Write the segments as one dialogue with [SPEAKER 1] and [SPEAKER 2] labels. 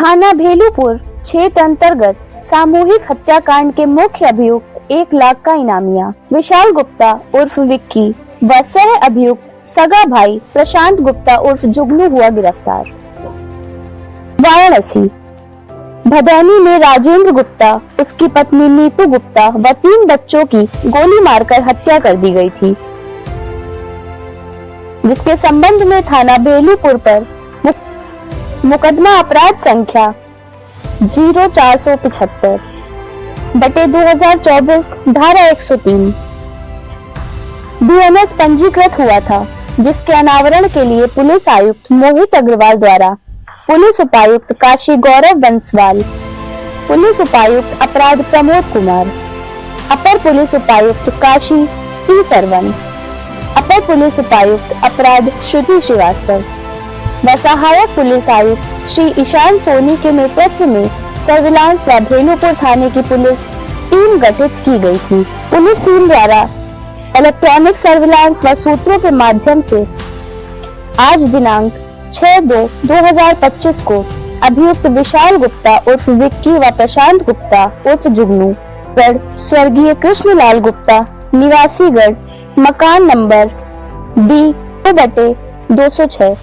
[SPEAKER 1] थाना भेलूपुर क्षेत्र अंतर्गत सामूहिक हत्याकांड के मुख्य अभियुक्त 1 लाख का इनामिया विशाल गुप्ता उर्फ विक्की व सह अभियुक्त सगा भाई प्रशांत गुप्ता उर्फ जुगनू हुआ गिरफ्तार। वाराणसी भदैनी में राजेंद्र गुप्ता, उसकी पत्नी नीतू गुप्ता व 3 बच्चों की गोली मारकर हत्या कर दी गई थी, जिसके संबंध में थाना भेलूपुर पर मुकदमा अपराध संख्या 0475/2024 धारा 103 BNS पंजीकृत हुआ था, जिसके अनावरण के लिए पुलिस आयुक्त मोहित अग्रवाल द्वारा पुलिस उपायुक्त काशी गौरव बंसवाल, पुलिस उपायुक्त अपराध प्रमोद कुमार, अपर पुलिस उपायुक्त काशी टी सरवन, अपर पुलिस उपायुक्त अपराध श्रुति श्रीवास्तव व सहायक पुलिस आयुक्त श्री ईशान सोनी के नेतृत्व में सर्विलांस व भेलूपुर थाने की पुलिस टीम गठित की गई थी। पुलिस टीम द्वारा इलेक्ट्रॉनिक सर्विलांस व सूत्रों के माध्यम से आज दिनांक 6/2/2025 को अभियुक्त विशाल गुप्ता उर्फ विक्की व प्रशांत गुप्ता उर्फ जुगनू गढ़ स्वर्गीय कृष्णलाल गुप्ता निवासी गढ़ मकान नंबर B/206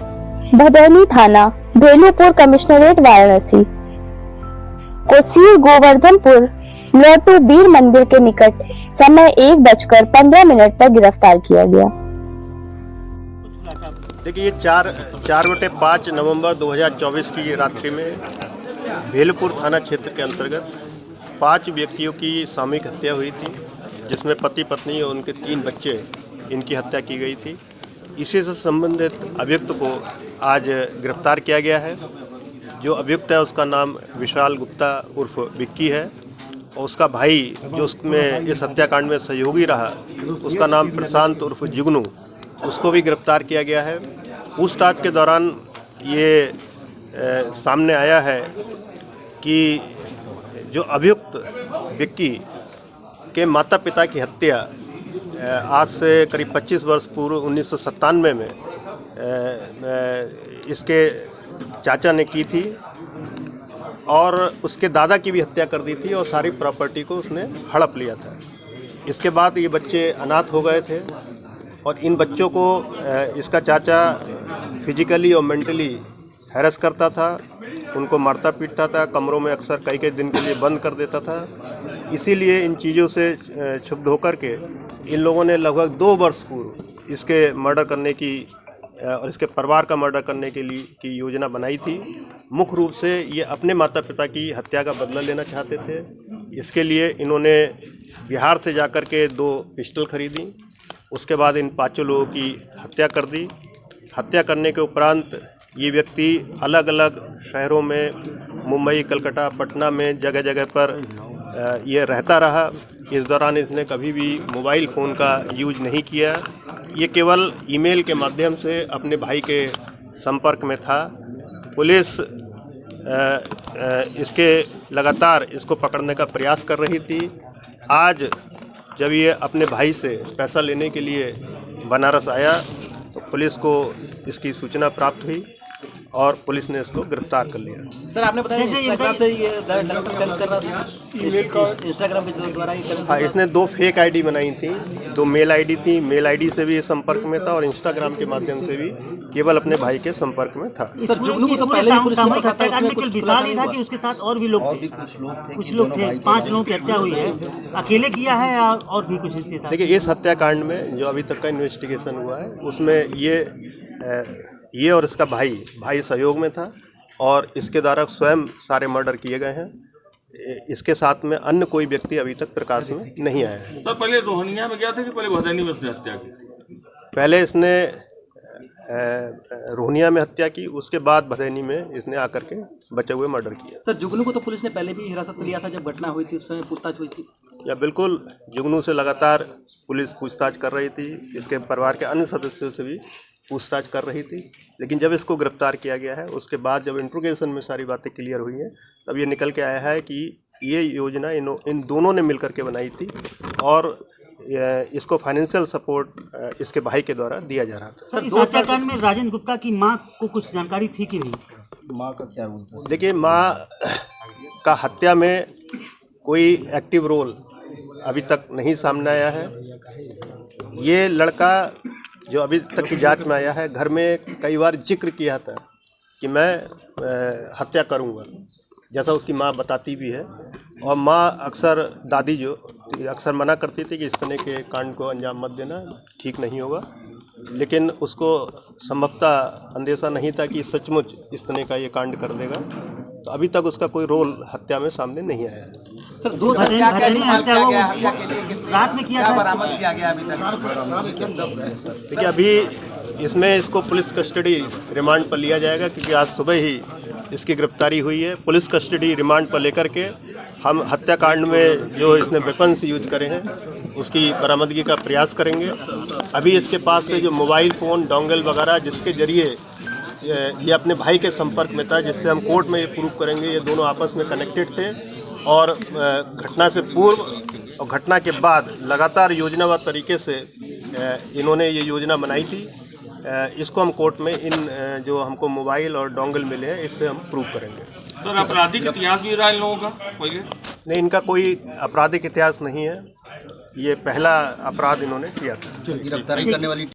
[SPEAKER 1] भदैनी थाना भेलूपुर कमिश्नरेट वाराणसी को सीर गोवर्धनपुर लोटू बीर मंदिर के निकट समय 1:15 पर गिरफ्तार किया गया।
[SPEAKER 2] देखिए, ये 4/5 नवंबर 2024 की रात्रि में भेलूपुर थाना क्षेत्र के अंतर्गत 5 व्यक्तियों की सामूहिक हत्या हुई थी, जिसमें पति पत्नी और उनके 3 बच्चे इनकी हत्या की गई थी। इसी से संबंधित अभियुक्त को आज गिरफ्तार किया गया है। जो अभियुक्त है उसका नाम विशाल गुप्ता उर्फ विक्की है और उसका भाई जो उसमें इस हत्याकांड में सहयोगी रहा उसका नाम प्रशांत उर्फ जुगनू, उसको भी गिरफ्तार किया गया है। पूछताछ के दौरान ये सामने आया है कि जो अभियुक्त विक्की के माता पिता की हत्या आज से करीब 25 वर्ष पूर्व 1997 में इसके चाचा ने की थी और उसके दादा की भी हत्या कर दी थी और सारी प्रॉपर्टी को उसने हड़प लिया था। इसके बाद ये बच्चे अनाथ हो गए थे और इन बच्चों को इसका चाचा फिजिकली और मेंटली हैरेस करता था, उनको मारता पीटता था, कमरों में अक्सर कई दिन के लिए बंद कर देता था। इसीलिए इन चीज़ों से क्षुब्ध होकर के इन लोगों ने लगभग 2 वर्ष पूर्व इसके मर्डर करने की और इसके परिवार का मर्डर करने के लिए की योजना बनाई थी। मुख्य रूप से ये अपने माता पिता की हत्या का बदला लेना चाहते थे। इसके लिए इन्होंने बिहार से जाकर के 2 पिस्टल खरीदी, उसके बाद इन 5 लोगों की हत्या कर दी। हत्या करने के उपरांत ये व्यक्ति अलग अलग शहरों में मुंबई, कलकत्ता, पटना में जगह जगह पर ये रहता रहा। इस दौरान इसने कभी भी मोबाइल फ़ोन का यूज नहीं किया। ये केवल ईमेल के माध्यम से अपने भाई के संपर्क में था। पुलिस इसके लगातार इसको पकड़ने का प्रयास कर रही थी। आज जब ये अपने भाई से पैसा लेने के लिए बनारस आया तो पुलिस को इसकी सूचना प्राप्त हुई और पुलिस ने इसको गिरफ्तार कर लिया।
[SPEAKER 3] सर, आपने बताया इंस्टाग्राम से ये लगातार कर रहा था, इंस्टाग्राम के द्वारा
[SPEAKER 2] हाँ, इसने 2 फेक आईडी बनाई थी, 2 मेल आईडी थी। मेल आईडी से भी ये संपर्क में था और इंस्टाग्राम के माध्यम से भी केवल अपने भाई के संपर्क में था।
[SPEAKER 3] सर, जुगनू को तो पहले भी पुलिस ने पकड़ा था, उसमें कुछ
[SPEAKER 4] विशाल ही था कि उसके साथ और भी लोग थे? कुछ लोग थे। 5 लोगों की हत्या हुई है, अकेले किया है या और भी कुछ इसके साथ?
[SPEAKER 2] देखिए, इस हत्याकांड में जो अभी तक का इन्वेस्टिगेशन हुआ है उसमें ये और इसका भाई सहयोग में था और इसके द्वारा स्वयं सारे मर्डर किए गए हैं। इसके साथ में अन्य कोई व्यक्ति अभी तक प्रकाश में नहीं आया है।
[SPEAKER 5] सर, पहले रोहनिया में गया था कि पहले भदैनी में उसने हत्या की थी?
[SPEAKER 2] पहले इसने रोहनिया में हत्या की, उसके बाद भदैनी में इसने आकर के बचे हुए मर्डर किया।
[SPEAKER 3] सर, जुगनू को तो पुलिस ने पहले भी हिरासत में लिया था जब घटना हुई थी, उस समय पूछताछ हुई थी?
[SPEAKER 2] या बिल्कुल, जुगनू से लगातार पुलिस पूछताछ कर रही थी, इसके परिवार के अन्य सदस्यों से भी पूछताछ कर रही थी। लेकिन जब इसको गिरफ्तार किया गया है उसके बाद जब इंट्रोगेशन में सारी बातें क्लियर हुई हैं तब ये निकल के आया है कि ये योजना इन दोनों ने मिलकर के बनाई थी और इसको फाइनेंशियल सपोर्ट इसके भाई के द्वारा दिया जा रहा था।
[SPEAKER 4] सर, इस हत्याकांड में राजेंद्र गुप्ता की मां को कुछ जानकारी थी कि नहीं?
[SPEAKER 3] माँ का क्या रोल था?
[SPEAKER 2] देखिए, माँ का हत्या में कोई एक्टिव रोल अभी तक नहीं सामने आया है। ये लड़का जो अभी तक की जांच में आया है, घर में कई बार जिक्र किया था कि मैं हत्या करूंगा, जैसा उसकी माँ बताती भी है। और माँ अक्सर, दादी जो अक्सर मना करती थी कि इस तरह के कांड को अंजाम मत देना, ठीक नहीं होगा। लेकिन उसको संभवतः अंदेशा नहीं था कि सचमुच इस तरह का ये कांड कर देगा। तो अभी तक उसका कोई रोल हत्या में सामने नहीं आया है।
[SPEAKER 4] सर 2 साल हत्या हुआ रात में किया था, बरामद किया गया अभी तक?
[SPEAKER 2] देखिए, अभी इसमें इसको पुलिस कस्टडी रिमांड पर लिया जाएगा, क्योंकि आज सुबह ही इसकी गिरफ्तारी हुई है। पुलिस कस्टडी रिमांड पर लेकर के हम हत्याकांड में जो इसने वेपन्स यूज करे हैं उसकी बरामदगी का प्रयास करेंगे। अभी इसके पास से जो मोबाइल फ़ोन, डोंगल वगैरह, जिसके जरिए ये अपने भाई के संपर्क में था, जिससे हम कोर्ट में ये प्रूव करेंगे ये दोनों आपस में कनेक्टेड थे और घटना से पूर्व और घटना के बाद लगातार योजनाबद्ध तरीके से इन्होंने ये योजना बनाई थी। इसको हम कोर्ट में इन जो हमको मोबाइल और डोंगल मिले हैं इससे हम प्रूव करेंगे।
[SPEAKER 5] सर, आपराधिक इतिहास भी रहा इन लोगों का पहले?
[SPEAKER 2] नहीं, इनका कोई आपराधिक इतिहास नहीं है। ये पहला अपराध इन्होंने किया था।
[SPEAKER 3] गिरफ्तारी करने वाली